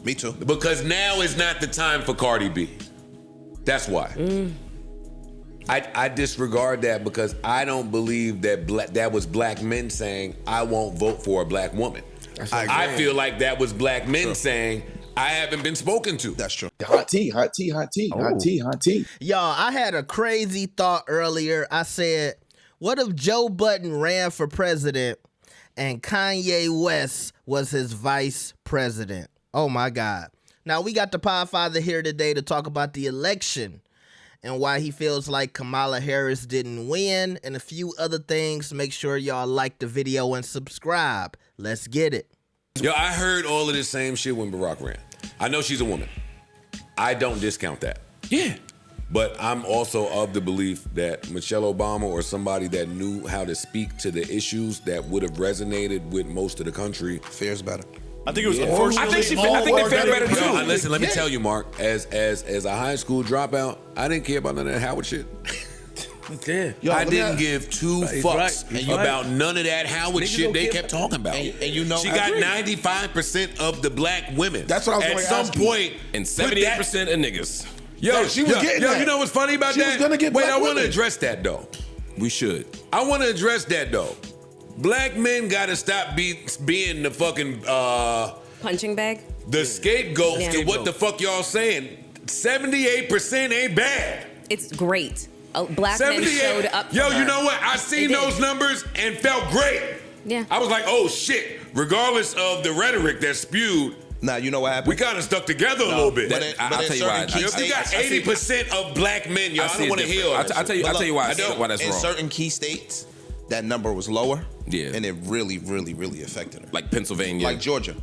Me too. Because now is not the time for Cardi B. That's why. I disregard that because I don't believe that that was black men saying, I won't vote for a black woman. I feel like that was black men saying, I haven't been spoken to. That's true. Hot tea. Y'all, I had a crazy thought earlier. I said, what if Joe Budden ran for president and Kanye West was his vice president? Oh my God. Now we got the Podfather here today to talk about the election and why he feels like Kamala Harris didn't win and a few other things. Make sure y'all like the video and subscribe. Let's get it. Yo, I heard all of this same shit when Barack ran. I know she's a woman. I don't discount that. Yeah. But I'm also of the belief that Michelle Obama or somebody that knew how to speak to the issues that would have resonated with most of the country fares better. I think it was unfortunately. I think they fared better too. Yo, listen, let me tell you, Mark. As a high school dropout, I didn't care about none of that Howard shit. Yeah. I didn't give two fucks about none of that Howard shit they kept talking about. And you know, she got 95% of the black women. That's what I was at going to some ask you. point, And 78% of niggas. Yo, she was getting that. You know what's funny about She that? was gonna get Wait, black I want to women. address that though. We should. I want to address that though. Black men got to stop being the fucking punching bag. the scapegoats Yeah. to what the fuck y'all saying. 78% ain't bad. It's great. Black men showed up. Yo, for you her. know what? I seen They did. those numbers and felt great. Yeah. I was like, oh shit. Regardless of the rhetoric that's spewed, Nah, you know what happened? we kind of stuck together a little bit. But I'll tell you why. If you got 80% of black men, yo, I don't want to hear all that I'll tell you why. I don't. Why that's in wrong. certain key states, that number was lower. Yeah. And it really, really, really affected her. Like Pennsylvania, Like Georgia.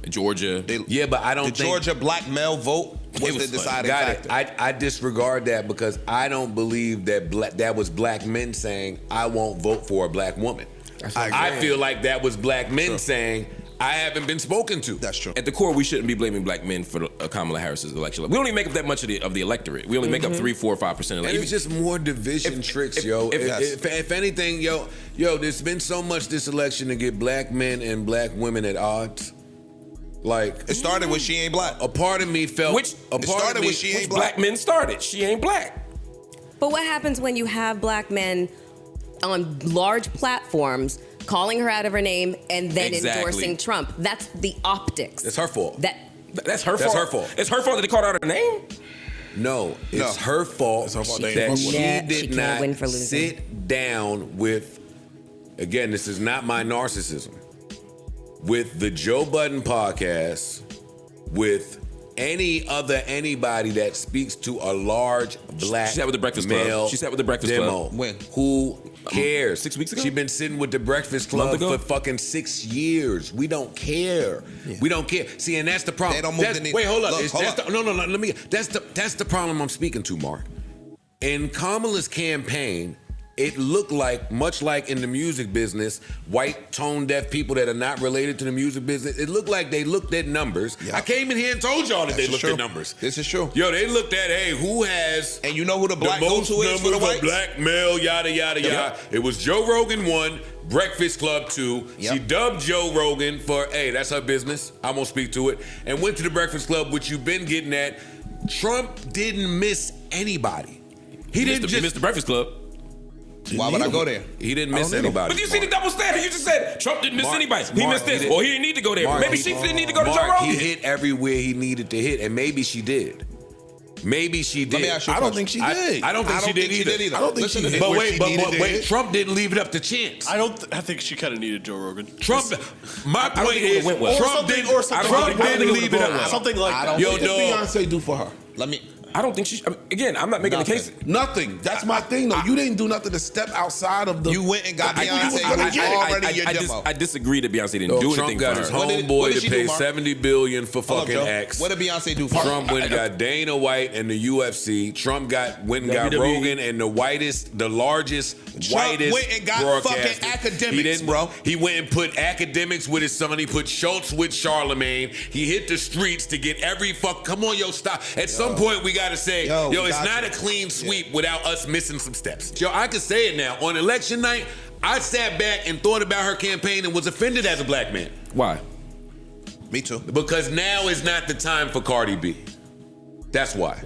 Yeah, but I don't the think Georgia black male vote was the deciding factor. I disregard that because I don't believe that that was black men saying, I won't vote for a black woman. I feel like that was black men saying, I haven't been spoken to. That's true. At the core, we shouldn't be blaming black men for Kamala Harris's election. We don't even make up that much of the electorate. We only make up 3, 4, 5% of And it's just more division tricks, yo. If anything, yo, there's been so much this election to get black men and black women at odds. Like It started with she ain't black. a part of me felt It started with she ain't black men started. She ain't black. But what happens when you have black men on large platforms calling her out of her name and then endorsing Trump? That's the optics. It's her fault. That's her fault. That's her fault. It's her fault that they called out her name? No, it's her fault her fault. that she She did can't not win for losing. sit down with, again, this is not my narcissism, with the Joe Budden podcast, with anybody that speaks to a large black She sat with the Breakfast male Club. She sat with the Breakfast demo. Club. When? Who cares? 6 weeks ago? She been sitting with the Breakfast Month Club ago? for fucking 6 years. We don't care. We don't care. See, and that's the problem. They don't move the needle. Wait, hold up. Look, hold up. No. Let me. That's the problem I'm speaking to, Mark. In Kamala's campaign, it looked like, much like in the music business, white tone deaf people that are not related to the music business, it looked like they looked at numbers. Yeah. I came in here and told y'all that they looked true. at numbers. This is true. Yo, they looked at, hey, who has And you know who the black the most go-to is for the numbers whites? of black male, yada, yada, yada. It was Joe Rogan 1, Breakfast Club 2. Yep. She dubbed Joe Rogan for, hey, that's her business. I'm going to speak to it. And went to the Breakfast Club, which you've been getting at. Trump didn't miss anybody. He didn't You missed the Breakfast Club. Why would I go there? He didn't miss anybody. But you see the double standard. You just said Trump didn't miss Mark, anybody. He Mark, missed this. he Or he didn't need to go there. Mark, Maybe he- she didn't need to go to Joe Mark, Rogan. he hit everywhere he needed to hit, and maybe she did. Maybe she did. Let me ask you a I don't question. think she did. I don't think she did either. I don't think she did. But Where wait, she but needed to wait, hit. Trump didn't leave it up to chance. I think she kind of needed Joe Rogan. Trump, my don't point think it is, went well. Trump didn't leave it up. Something like that. Yo, What did dog. Beyonce do for her? Let me. I don't think she. Again, I'm not making the case. Nothing. That's my thing, though. You didn't do nothing to step outside of the. You went and got Beyonce. I disagree that Beyonce didn't do Trump anything got for his her. What did homeboy to she pay do, Mark? $70 billion for Hold up, fucking Joe. X. What did Beyonce do for her? Trump went and got Dana White and the UFC. Trump went and got WWE. Rogan and the largest, whitest went and got broadcaster. fucking academics, He didn't, bro. He went and put academics with his son. He put Schultz with Charlemagne. He hit the streets to get every fuck. Come on, yo, stop. At some point, we got to say, Yo, we it's got not to. a clean sweep without us missing some steps. Yo, I can say it now. On election night, I sat back and thought about her campaign and was offended as a black man. Why? Me too. Because now is not the time for Cardi B. That's why.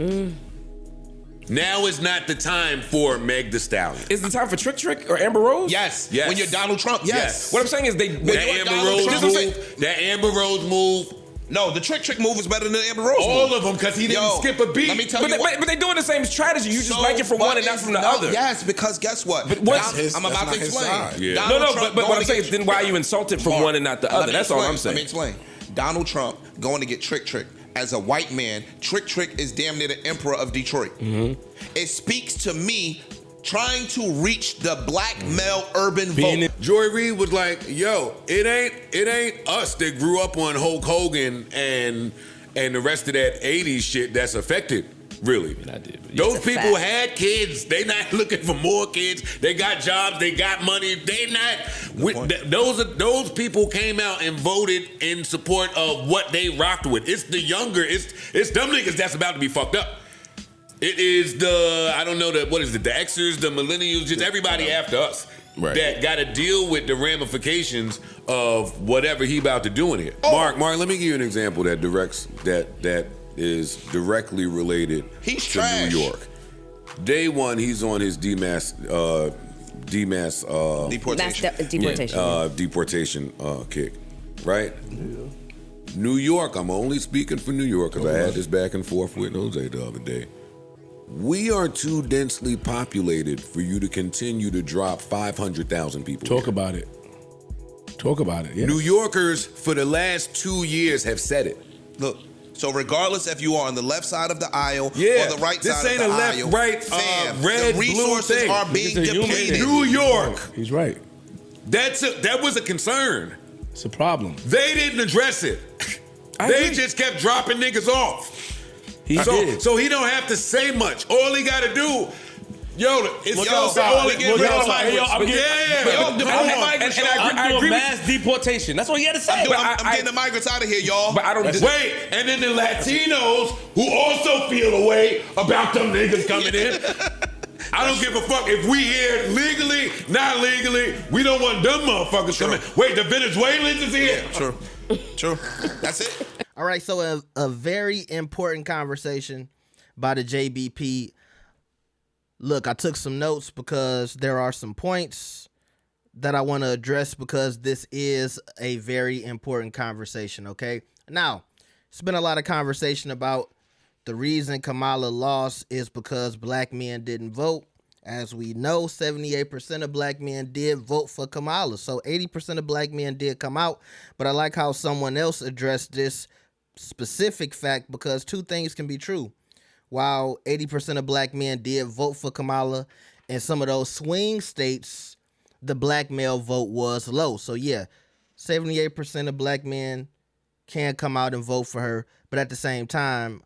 Now is not the time for Meg the Stallion. Is the time for Trick or Amber Rose? Yes. Yes. When you're Donald Trump, yes. What I'm saying is That Amber Rose move. No, the Trick move is better than the Amber Rose All move. of them, because he didn't skip a beat. Let me tell you But they doing the same strategy. You just like it from one and not from the other. Yes, because guess what? But what's I'm about to explain. Yeah. Donald But what I'm saying is then why are you insulted from one and not the other? That's all I'm saying. Let me explain. Donald Trump going to get Trick. As a white man, Trick is damn near the emperor of Detroit. It speaks to me trying to reach the black male urban vote. Joy Reid was like, "Yo, it ain't us that grew up on Hulk Hogan and the rest of that '80s shit that's affected." Really, those people had kids. They not looking for more kids. They got jobs. They got money. They not. Those people came out and voted in support of what they rocked with. It's the younger. It's them niggas that's about to be fucked up. It is what is it? The Xers, the millennials, just everybody after us that got to deal with the ramifications of whatever he about to do in here. Mark, let me give you an example that is directly related to trash. New York. Day one, he's on his deportation kick, right? Yeah. New York, I'm only speaking for New York because I had this back and forth with Jose the other day. We are too densely populated for you to continue to drop 500,000 people. Talk about it. Yes. New Yorkers for the last 2 years have said it. Look. So regardless if you are on the left side of the aisle or the right side of the aisle, this ain't a left, right, fam, red, the resources blue thing. are being depleted. New York. He's right. That was a concern. It's a problem. They didn't address it. They just kept dropping niggas off. So he don't have to say much. All he got to do. It's I'm doing mass deportation. That's all you got to say. I'm getting the migrants out of here, y'all. But I don't wait. And then the Latinos who also feel a way about them niggas coming in. I don't give a fuck if we here legally, not legally. We don't want them motherfuckers coming. Wait, the Venezuelans is here. True. That's it. All right, so a very important conversation by the JBP. Look, I took some notes because there are some points that I want to address because this is a very important conversation, okay? Now, it's been a lot of conversation about the reason Kamala lost is because black men didn't vote. As we know, 78% of black men did vote for Kamala. So 80% of black men did come out. But I like how someone else addressed this specific fact because two things can be true. While 80% of black men did vote for Kamala, in some of those swing states, the black male vote was low. So yeah, 78% of black men can come out and vote for her. But at the same time,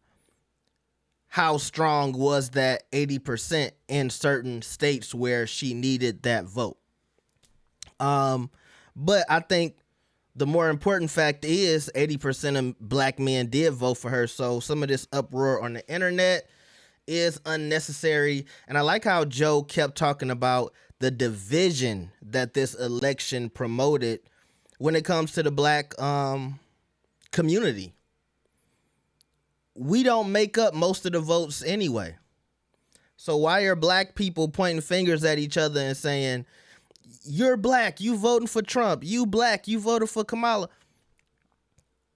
how strong was that 80% in certain states where she needed that vote? But I think the more important fact is 80% of black men did vote for her. So some of this uproar on the internet is unnecessary. And I like how Joe kept talking about the division that this election promoted when it comes to the black community. We don't make up most of the votes anyway. So why are black people pointing fingers at each other and saying, you're black, you voting for Trump. You black, you voted for Kamala.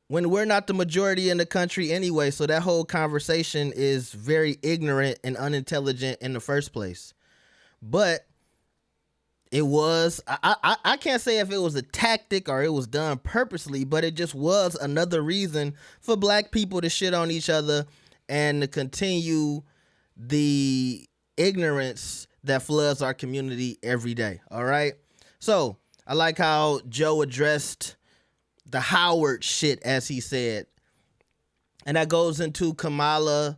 When we're not the majority in the country anyway, so that whole conversation is very ignorant and unintelligent in the first place. But it was, I can't say if it was a tactic or it was done purposely, but it just was another reason for black people to shit on each other and to continue the ignorance that floods our community every day. All right. So I like how Joe addressed the Howard shit, as he said. And that goes into Kamala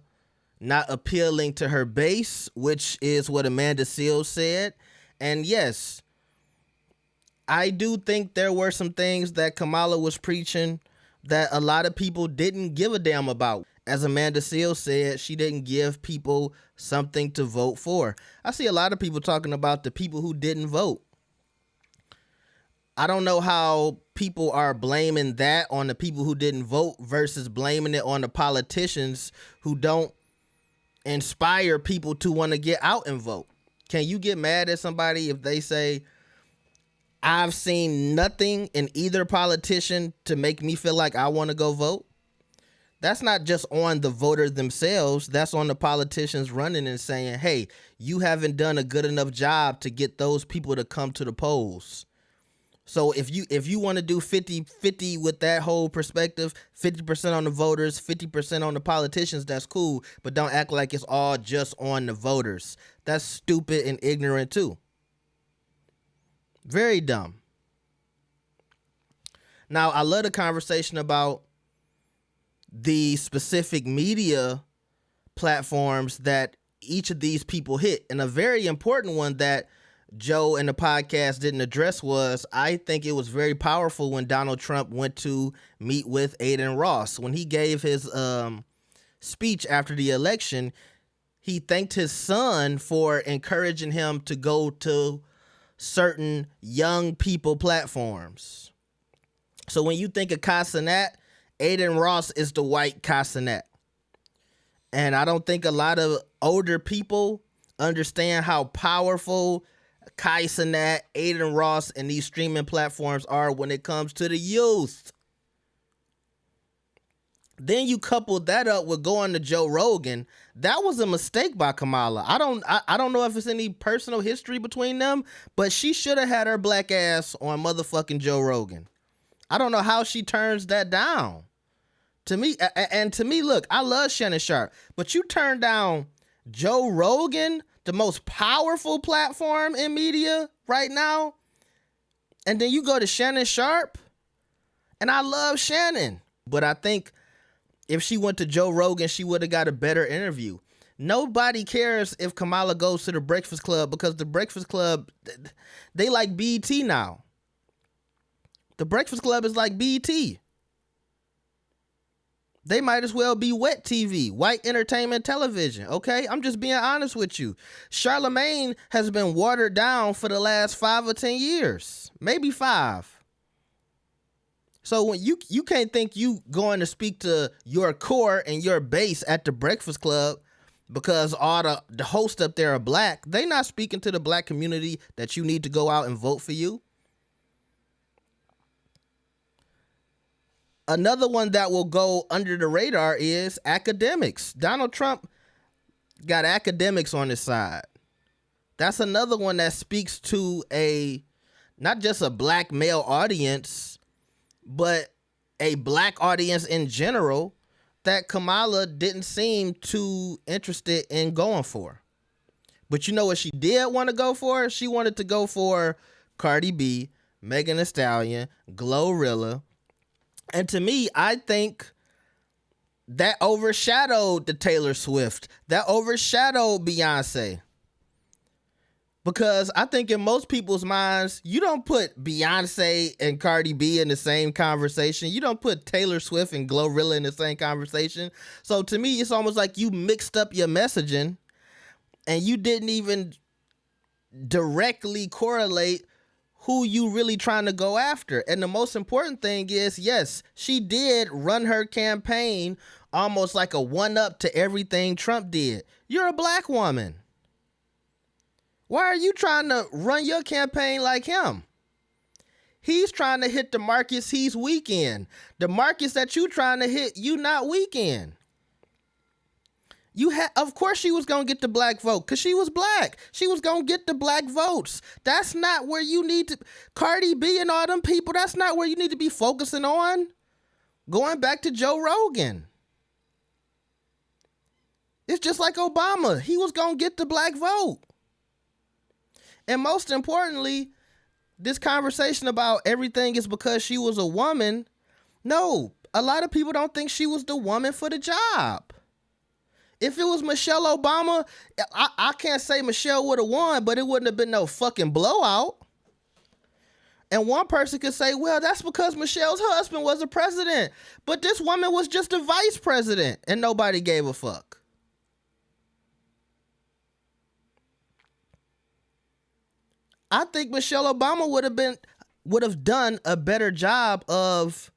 not appealing to her base, which is what Amanda Seales said. And yes, I do think there were some things that Kamala was preaching that a lot of people didn't give a damn about. As Amanda Seales said, she didn't give people something to vote for. I see a lot of people talking about the people who didn't vote. I don't know how people are blaming that on the people who didn't vote versus blaming it on the politicians who don't inspire people to want to get out and vote. Can you get mad at somebody if they say, I've seen nothing in either politician to make me feel like I want to go vote? That's not just on the voter themselves. That's on the politicians running and saying, hey, you haven't done a good enough job to get those people to come to the polls. So if you want to do 50-50 with that whole perspective, 50% on the voters, 50% on the politicians, that's cool. But don't act like it's all just on the voters. That's stupid and ignorant too. Very dumb. Now, I love the conversation about the specific media platforms that each of these people hit. And a very important one that Joe and the podcast didn't address was, I think it was very powerful when Donald Trump went to meet with Aiden Ross. When he gave his speech after the election, he thanked his son for encouraging him to go to certain young people platforms. So when you think of Casanet, Aiden Ross is the white Casanet. And I don't think a lot of older people understand how powerful Casanet, Aiden Ross, and these streaming platforms are when it comes to the youth. Then you couple that up with going to Joe Rogan. That was a mistake by Kamala. I don't know if it's any personal history between them, but she should have had her black ass on motherfucking Joe Rogan. I don't know how she turns that down. To me, look, I love Shannon Sharp, but you turn down Joe Rogan, the most powerful platform in media right now, and then you go to Shannon Sharp, and I love Shannon, but I think if she went to Joe Rogan, she would have got a better interview. Nobody cares if Kamala goes to the Breakfast Club because the Breakfast Club, they like BET now. The Breakfast Club is like BET. They might as well be wet TV, white entertainment television, okay? I'm just being honest with you. Charlemagne has been watered down for the last 5 or 10 years, maybe 5. So when you can't think you going to speak to your core and your base at the Breakfast Club because all the hosts up there are black. They not speaking to the black community that you need to go out and vote for you. Another one that will go under the radar is academics. Donald Trump got academics on his side. That's another one that speaks to not just a black male audience, but a black audience in general that Kamala didn't seem too interested in going for. But you know what she did want to go for? She wanted to go for Cardi B, Megan Thee Stallion, Glorilla. And to me, I think that overshadowed the Taylor Swift. That overshadowed Beyonce. Because I think in most people's minds, you don't put Beyonce and Cardi B in the same conversation. You don't put Taylor Swift and Glorilla in the same conversation. So to me, it's almost like you mixed up your messaging and you didn't even directly correlate who you really trying to go after. And the most important thing is, yes, she did run her campaign almost like a one-up to everything Trump did. You're a black woman. Why are you trying to run your campaign like him? He's trying to hit the markets he's weak in. The markets that you trying to hit, you not weak in. Of course she was going to get the black vote because she was black. She was going to get the black votes. That's not where you need to, Cardi B and all them people, that's not where you need to be focusing on. Going back to Joe Rogan. It's just like Obama. He was going to get the black vote. And most importantly, this conversation about everything is because she was a woman. No, a lot of people don't think she was the woman for the job. If it was Michelle Obama, I can't say Michelle would have won, but it wouldn't have been no fucking blowout. And one person could say, well, that's because Michelle's husband was a president. But this woman was just a vice president and nobody gave a fuck. I think Michelle Obama would have been would have done a better job of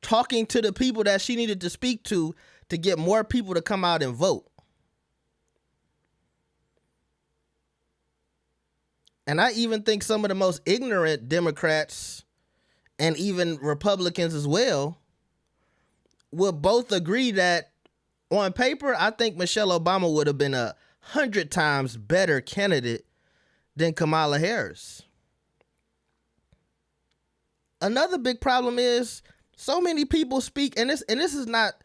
talking to the people that she needed to speak to get more people to come out and vote. And I even think some of the most ignorant Democrats and even Republicans as well would both agree that on paper, I think Michelle Obama would have been 100 times better candidate than Kamala Harris. Another big problem is so many people speak, and this is not,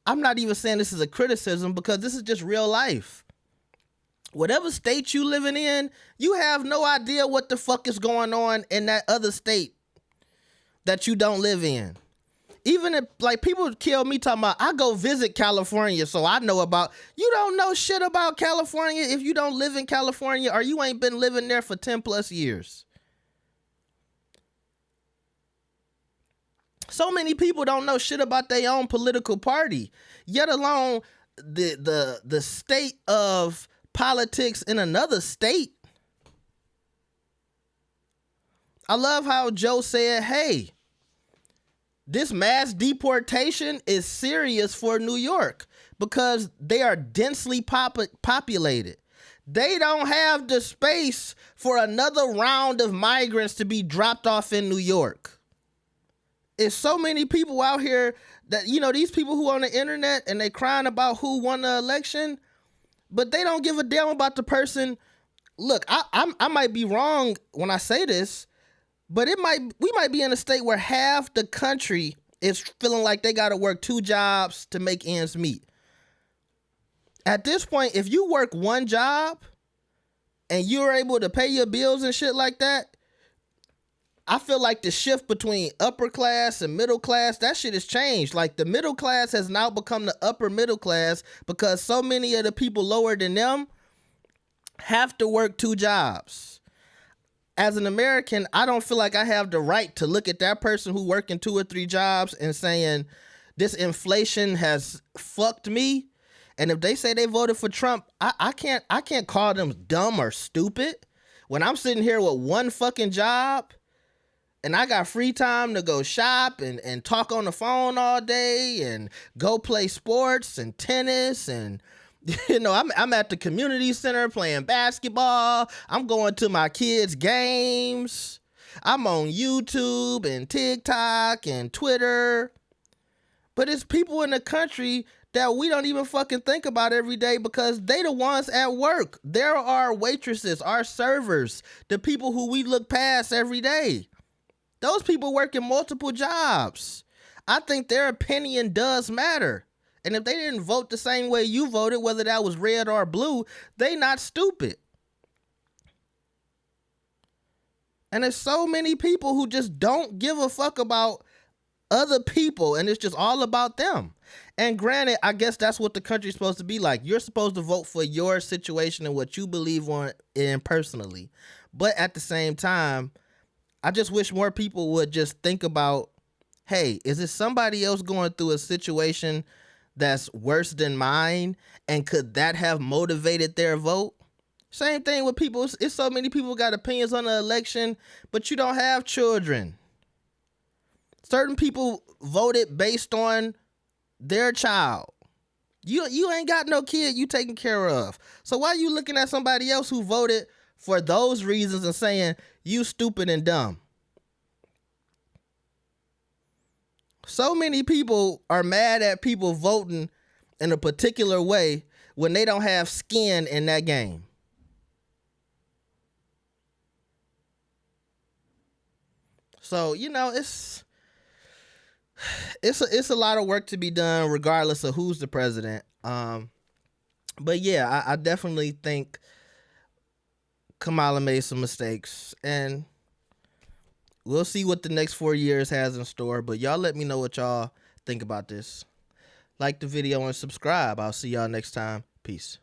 I'm not even saying this is a criticism because this is just real life. Whatever state you living in, you have no idea what the fuck is going on in that other state that you don't live in. Even if, like, people kill me talking about, I go visit California, so I know about, you don't know shit about California if you don't live in California or you ain't been living there for 10 plus years. So many people don't know shit about their own political party, yet alone the state of politics in another state. I love how Joe said, hey, this mass deportation is serious for New York because they are densely populated. They don't have the space for another round of migrants to be dropped off in New York. It's so many people out here that, you know, these people who on the internet and they crying about who won the election, but they don't give a damn about the person. Look, I might be wrong when I say this, but we might be in a state where half the country is feeling like they got to work 2 jobs to make ends meet. At this point, if you work 1 job and you're able to pay your bills and shit like that, I feel like the shift between upper class and middle class, that shit has changed. Like, the middle class has now become the upper middle class because so many of the people lower than them have to work 2 jobs. As an American, I don't feel like I have the right to look at that person who working 2 or 3 jobs and saying this inflation has fucked me. And if they say they voted for Trump, I can't call them dumb or stupid. When I'm sitting here with 1 fucking job and I got free time to go shop and talk on the phone all day and go play sports and tennis and, you know, I'm at the community center playing basketball. I'm going to my kids' games. I'm on YouTube and TikTok and Twitter. But it's people in the country that we don't even fucking think about every day because they the ones at work. There are waitresses, our servers, the people who we look past every day. Those people working multiple jobs. I think their opinion does matter. And if they didn't vote the same way you voted, whether that was red or blue, they not stupid. And there's so many people who just don't give a fuck about other people, and it's just all about them. And granted, I guess that's what the country's supposed to be like. You're supposed to vote for your situation and what you believe in personally. But at the same time, I just wish more people would just think about, hey, is it somebody else going through a situation that's worse than mine? And could that have motivated their vote? Same thing with people. It's so many people who got opinions on the election, but you don't have children. Certain people voted based on their child. You ain't got no kid you taking care of. So why are you looking at somebody else who voted for those reasons and saying you stupid and dumb? So many people are mad at people voting in a particular way when they don't have skin in that game. So, you know, it's a lot of work to be done regardless of who's the president. But yeah, I definitely think Kamala made some mistakes, and we'll see what the next 4 years has in store. But y'all let me know what y'all think about this. Like the video and subscribe. I'll see y'all next time. Peace.